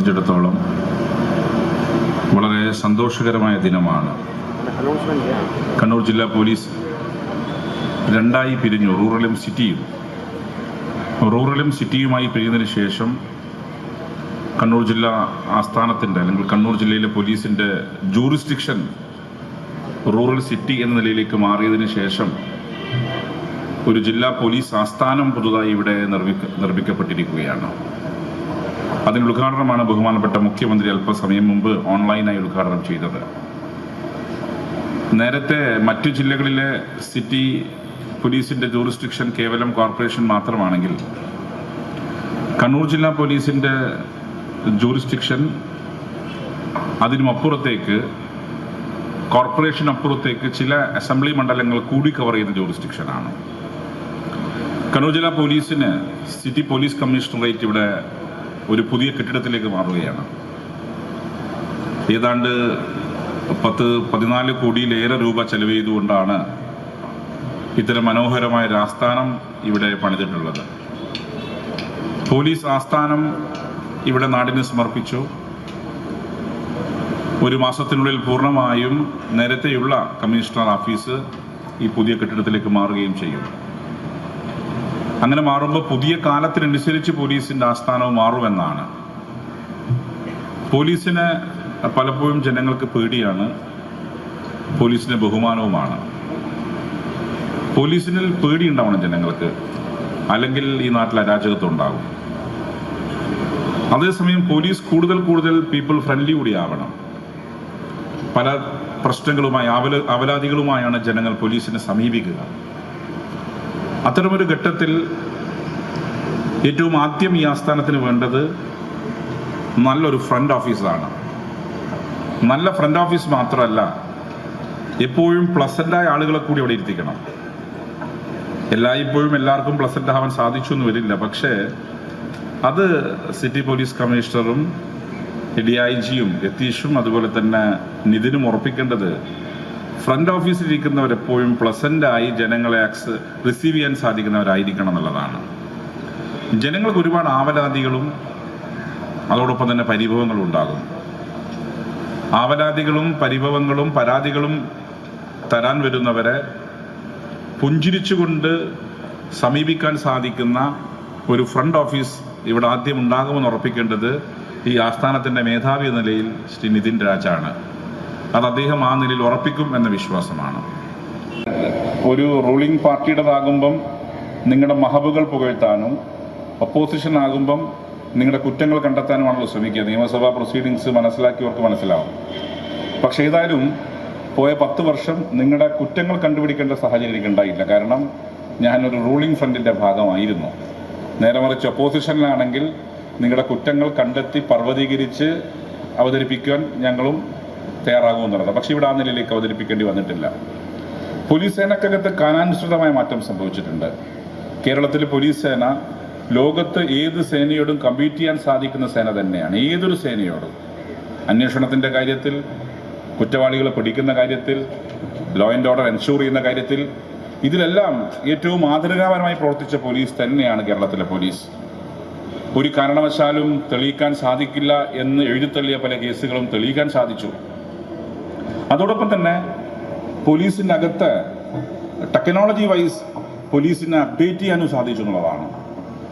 സംബന്ധിച്ചിടത്തോളം വളരെ സന്തോഷകരമായ ദിനമാണ്. കണ്ണൂർ ജില്ലാ പോലീസ് രണ്ടായി പിരിഞ്ഞു. റൂറലും സിറ്റിയുമായി പിരിഞ്ഞതിന് ശേഷം കണ്ണൂർ ജില്ലാ ആസ്ഥാനത്തിൻ്റെ അല്ലെങ്കിൽ കണ്ണൂർ ജില്ലയിലെ പോലീസിൻ്റെ ജൂറിസ്ഡിക്ഷൻ റൂറൽ സിറ്റി എന്ന നിലയിലേക്ക് മാറിയതിന് ശേഷം ഒരു ജില്ലാ പോലീസ് ആസ്ഥാനം പുതുതായി ഇവിടെ നിർമ്മിക്കപ്പെട്ടിരിക്കുകയാണ്. അതിന് ഉദ്ഘാടനമാണ് ബഹുമാനപ്പെട്ട മുഖ്യമന്ത്രി അല്പസമയം മുമ്പ് ഓൺലൈനായി ഉദ്ഘാടനം ചെയ്തത്. നേരത്തെ മറ്റു ജില്ലകളിലെ സിറ്റി പോലീസിന്റെ ജൂറിസ്ഡിക്ഷൻ കേവലം കോർപ്പറേഷൻ മാത്രമാണെങ്കിൽ കണ്ണൂർ ജില്ലാ പോലീസിന്റെ ജൂറിസ്ഡിക്ഷൻ അതിനുമപ്പുറത്തേക്ക്, കോർപ്പറേഷനപ്പുറത്തേക്ക് ചില അസംബ്ലി മണ്ഡലങ്ങൾ കൂടി കവർ ചെയ്യുന്ന ജൂറിസ്ഡിക്ഷനാണ്. കണ്ണൂർ ജില്ലാ പോലീസിന് സിറ്റി പോലീസ് കമ്മീഷണറേറ്റ് ഇവിടെ ഒരു പുതിയ കെട്ടിടത്തിലേക്ക് മാറുകയാണ്. ഏതാണ്ട് 14 കോടിയിലേറെ രൂപ ചെലവ് ചെയ്തുകൊണ്ടാണ് ഇത്തരം മനോഹരമായ ഒരു ആസ്ഥാനം ഇവിടെ പണിതിട്ടുള്ളത്. പോലീസ് ആസ്ഥാനം ഇവിടെ നാടിന് സമർപ്പിച്ചു. ഒരു മാസത്തിനുള്ളിൽ പൂർണ്ണമായും നേരത്തെയുള്ള കമ്മീഷണർ ഓഫീസ് ഈ പുതിയ കെട്ടിടത്തിലേക്ക് മാറുകയും ചെയ്യും. അങ്ങനെ മാറുമ്പോൾ പുതിയ കാലത്തിനനുസരിച്ച് പോലീസിന്റെ ആസ്ഥാനവും മാറുമെന്നാണ്. പോലീസിന് പലപ്പോഴും ജനങ്ങൾക്ക് പേടിയാണ്, പോലീസിന് ബഹുമാനവുമാണ്. പോലീസിനിൽ പേടി ഉണ്ടാവണം ജനങ്ങൾക്ക്, അല്ലെങ്കിൽ ഈ നാട്ടിൽ അരാജകത്വം ഉണ്ടാകും. അതേസമയം പോലീസ് കൂടുതൽ പീപ്പിൾ ഫ്രണ്ട്ലി കൂടി ആവണം. പല പ്രശ്നങ്ങളുമായി അവലാദികളുമായാണ് ജനങ്ങൾ പോലീസിനെ സമീപിക്കുക. അത്തരമൊരു ഘട്ടത്തിൽ ഏറ്റവും ആദ്യം ഈ ആസ്ഥാനത്തിന് വേണ്ടത് നല്ലൊരു ഫ്രണ്ട് ഓഫീസാണ്. നല്ല ഫ്രണ്ട് ഓഫീസ് മാത്രമല്ല, എപ്പോഴും പ്ലസന്റായ ആളുകളെ കൂടി അവിടെ ഇരുത്തിക്കണം. എല്ലായ്പ്പോഴും എല്ലാവർക്കും പ്ലസന്റ് ആവാൻ സാധിച്ചു എന്ന് വരില്ല. പക്ഷേ അത് സിറ്റി പോലീസ് കമ്മീഷണറും DIGയും യതീഷും അതുപോലെ തന്നെ നിതിനും ഉറപ്പിക്കേണ്ടത് ഫ്രണ്ട് ഓഫീസിൽ ഇരിക്കുന്നവരെപ്പോഴും പ്ലസന്റായി ജനങ്ങളെ റിസീവ് ചെയ്യാൻ സാധിക്കുന്നവരായിരിക്കണം എന്നുള്ളതാണ്. ജനങ്ങൾക്ക് ഒരുപാട് ആവലാതികളും അതോടൊപ്പം തന്നെ പരിഭവങ്ങളും ഉണ്ടാകും. ആവലാതികളും പരിഭവങ്ങളും പരാതികളും തരാൻ വരുന്നവരെ പുഞ്ചിരിച്ചുകൊണ്ട് സമീപിക്കാൻ സാധിക്കുന്ന ഒരു ഫ്രണ്ട് ഓഫീസ് ഇവിടെ ആദ്യം ഉണ്ടാകുമെന്ന് ഉറപ്പിക്കേണ്ടത് ഈ ആസ്ഥാനത്തിന്റെ മേധാവി എന്ന നിലയിൽ ശ്രീ നിതിൻ രാജാണ്. അത് അദ്ദേഹം ആ നിലയിൽ ഉറപ്പിക്കും എന്ന വിശ്വാസമാണ്. ഒരു റൂളിംഗ് പാർട്ടിയുടേതാകുമ്പം നിങ്ങളുടെ മഹബുകൾ പുകഴ്ത്താനും ഒപ്പോസിഷൻ ആകുമ്പം നിങ്ങളുടെ കുറ്റങ്ങൾ കണ്ടെത്താനുമാണല്ലോ ശ്രമിക്കുക. നിയമസഭാ പ്രൊസീഡിങ്സ് മനസ്സിലാക്കിയവർക്ക് മനസ്സിലാവും. പക്ഷേ ഏതായാലും പോയ 10 വർഷം നിങ്ങളുടെ കുറ്റങ്ങൾ കണ്ടുപിടിക്കേണ്ട സാഹചര്യം എനിക്കുണ്ടായില്ല. കാരണം ഞാനൊരു റൂളിംഗ് ഫ്രണ്ടിന്റെ ഭാഗമായിരുന്നു. നേരെ മറിച്ച് ഒപ്പോസിഷനിലാണെങ്കിൽ നിങ്ങളുടെ കുറ്റങ്ങൾ കണ്ടെത്തി പർവ്വതീകരിച്ച് അവതരിപ്പിക്കാൻ ഞങ്ങളും തയ്യാറാകുമെന്നുള്ളത്. പക്ഷെ ഇവിടെ ആ നിലയിലേക്ക് അവതരിപ്പിക്കേണ്ടി വന്നിട്ടില്ല. പോലീസ് സേനക്കകത്ത് കാലാനുസൃതമായ മാറ്റം സംഭവിച്ചിട്ടുണ്ട്. കേരളത്തിലെ പോലീസ് സേന ലോകത്ത് ഏത് സേനയോടും കമ്പീറ്റ് ചെയ്യാൻ സാധിക്കുന്ന സേന തന്നെയാണ്. ഏതൊരു സേനയോടും അന്വേഷണത്തിന്റെ കാര്യത്തിൽ, കുറ്റവാളികളെ പിടിക്കുന്ന കാര്യത്തിൽ, ലോ ആൻഡ് ഓർഡർ എൻഷൂർ ചെയ്യുന്ന കാര്യത്തിൽ, ഇതിലെല്ലാം ഏറ്റവും മാതൃകാപരമായി പ്രവർത്തിച്ച പോലീസ് തന്നെയാണ് കേരളത്തിലെ പോലീസ്. ഒരു കാരണവശാലും തെളിയിക്കാൻ സാധിക്കില്ല എന്ന് എഴുതിത്തള്ളിയ പല കേസുകളും തെളിയിക്കാൻ സാധിച്ചു. അതോടൊപ്പം തന്നെ പോലീസിൻ്റെ അകത്ത് ടെക്നോളജി വൈസ് പോലീസിനെ അപ്ഡേറ്റ് ചെയ്യാനും സാധിച്ചു എന്നുള്ളതാണ്.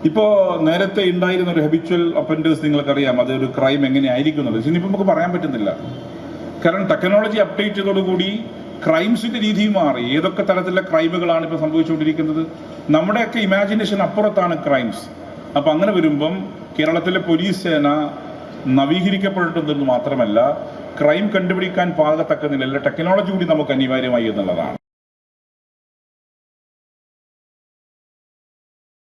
ഇപ്പോൾ നേരത്തെ ഉണ്ടായിരുന്ന ഒരു ഹെബിച്വൽ ഒഫൻഡേഴ്സ് നിങ്ങൾക്കറിയാം, അതൊരു ക്രൈം എങ്ങനെയായിരിക്കും എന്നുള്ളത് ഇനിയിപ്പോൾ നമുക്ക് പറയാൻ പറ്റുന്നില്ല. കാരണം ടെക്നോളജി അപ്ഡേറ്റ് ചെയ്തതോടുകൂടി ക്രൈംസിന്റെ രീതിയും മാറി. ഏതൊക്കെ തരത്തിലുള്ള ക്രൈമുകളാണ് ഇപ്പോൾ സംഭവിച്ചുകൊണ്ടിരിക്കുന്നത്? നമ്മുടെയൊക്കെ ഇമാജിനേഷൻ അപ്പുറത്താണ് ക്രൈംസ്. അപ്പം അങ്ങനെ വരുമ്പം കേരളത്തിലെ പോലീസ് സേന നവീകരിക്കപ്പെട്ടിട്ടുണ്ടെന്ന് മാത്രമല്ല, ക്രൈം കണ്ടുപിടിക്കാൻ പാകത്തക്ക നിലയിലുള്ള ടെക്നോളജി കൂടി നമുക്ക് അനിവാര്യമായി എന്നുള്ളതാണ്.